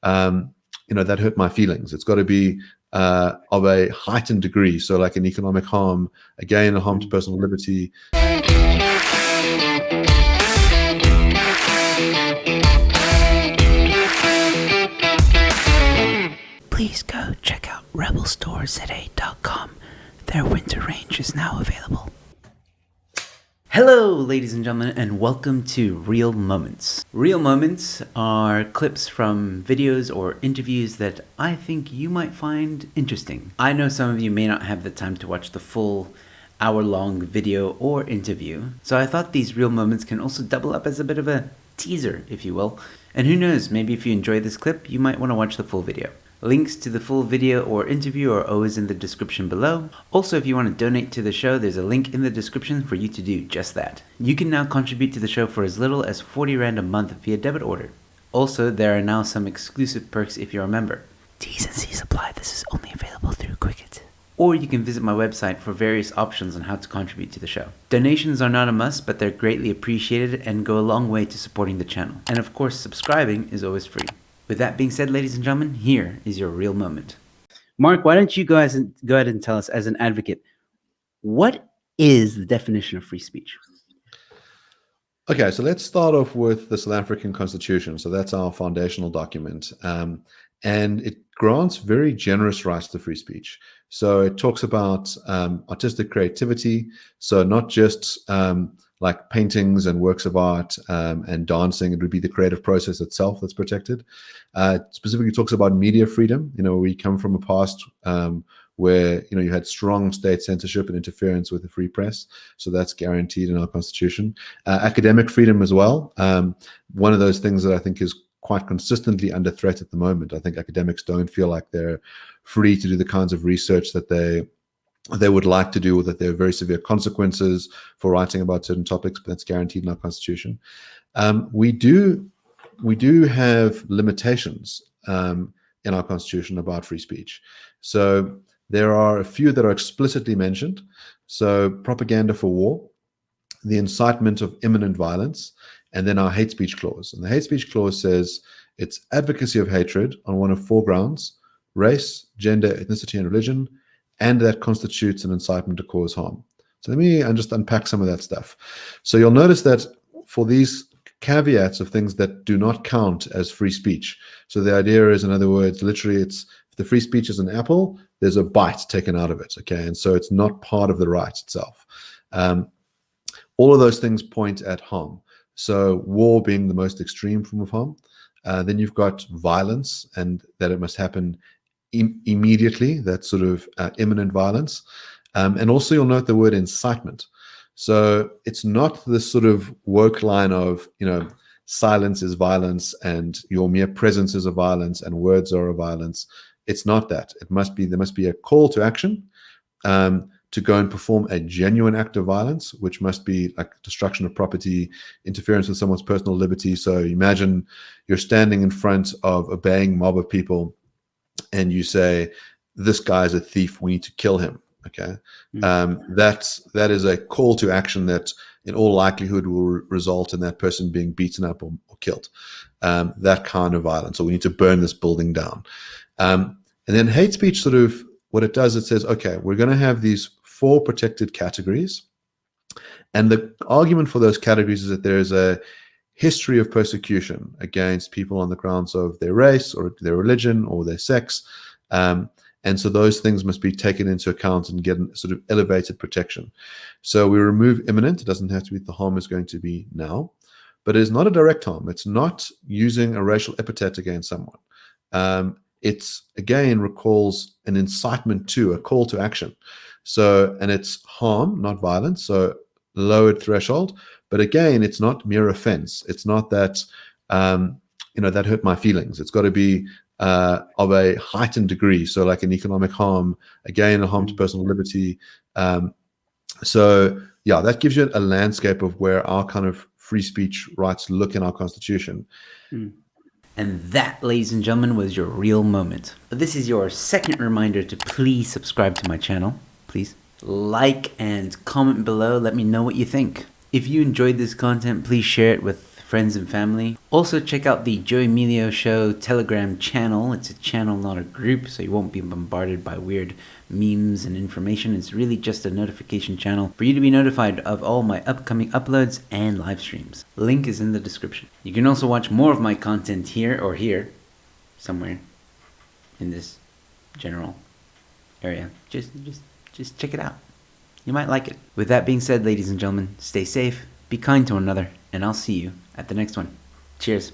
that hurt my feelings. It's got to be of a heightened degree. So like an economic harm, again, a harm to personal liberty. Please go check out rebelstoreZA.com. Their winter range is now available. Hello, ladies and gentlemen, and welcome to Real Moments. Real Moments are clips from videos or interviews that I think you might find interesting. I know some of you may not have the time to watch the full hour-long video or interview, so I thought these Real Moments can also double up as a bit of a teaser, if you will. And who knows, maybe if you enjoy this clip, you might want to watch the full video. Links to the full video or interview are always in the description below. Also, if you want to donate to the show, there's a link in the description for you to do just that. You can now contribute to the show for as little as 40 Rand a month via debit order. Also, there are now some exclusive perks if you're a member. T's and C's apply. This is only available through Quicket. Or you can visit my website for various options on how to contribute to the show. Donations are not a must, but they're greatly appreciated and go a long way to supporting the channel. And of course, subscribing is always free. With that being said, ladies and gentlemen, here is your real moment. Mark, why don't you go ahead and tell us, as an advocate, what is the definition of free speech? Okay, so let's start off with the South African Constitution. So that's our foundational document. And it grants very generous rights to free speech. So it talks about artistic creativity. So not just like paintings and works of art and dancing. It would be the creative process itself that's protected. It specifically talks about media freedom. We come from a past where you had strong state censorship and interference with the free press. So that's guaranteed in our constitution. Academic freedom as well. One of those things that I think is quite consistently under threat at the moment. I think academics don't feel like they're free to do the kinds of research that they would like to do, or that there are very severe consequences for writing about certain topics, but that's guaranteed in our constitution. We do have limitations in our constitution about free speech. So there are a few that are explicitly mentioned. So propaganda for war, the incitement of imminent violence, and then our hate speech clause. And the hate speech clause says it's advocacy of hatred on one of 4 grounds: race, gender, ethnicity, and religion, and that constitutes an incitement to cause harm. So let me just unpack some of that stuff. So you'll notice that for these caveats of things that do not count as free speech. So the idea is, in other words, literally if the free speech is an apple, there's a bite taken out of it, okay? And so it's not part of the right itself. All of those things point at harm. So war being the most extreme form of harm. Then you've got violence, and that it must happen immediately, that sort of imminent violence. And also you'll note the word incitement. So it's not this sort of woke line of, silence is violence and your mere presence is a violence and words are a violence. It's not that. There must be a call to action to go and perform a genuine act of violence, which must be like destruction of property, interference with someone's personal liberty. So imagine you're standing in front of a baying mob of people and you say, this guy's a thief, we need to kill him. Okay. That is a call to action that in all likelihood will result in that person being beaten up or killed. That kind of violence. So we need to burn this building down. And then hate speech, sort of what it does, it says, okay, we're going to have these 4 protected categories. And the argument for those categories is that there is a history of persecution against people on the grounds of their race or their religion or their sex. And so those things must be taken into account and get sort of elevated protection. So we remove imminent. It doesn't have to be the harm is going to be now, but it is not a direct harm. It's not using a racial epithet against someone. It's, again, recalls an incitement to, a call to action. So, and it's harm, not violence. So lowered threshold. But again, it's not mere offense. It's not that, that hurt my feelings. It's got to be of a heightened degree. So like an economic harm, again, a harm to personal liberty. So yeah, that gives you a landscape of where our kind of free speech rights look in our constitution. And that, ladies and gentlemen, was your real moment. This is your second reminder to please subscribe to my channel. Please like and comment below. Let me know what you think. If you enjoyed this content, please share it with friends and family. Also check out the Joe Emilio Show Telegram channel. It's a channel, not a group, so you won't be bombarded by weird memes and information. It's really just a notification channel for you to be notified of all my upcoming uploads and live streams. Link is in the description. You can also watch more of my content here or here, somewhere in this general area. Just check it out. You might like it. With that being said, ladies and gentlemen, stay safe, be kind to one another, and I'll see you at the next one. Cheers.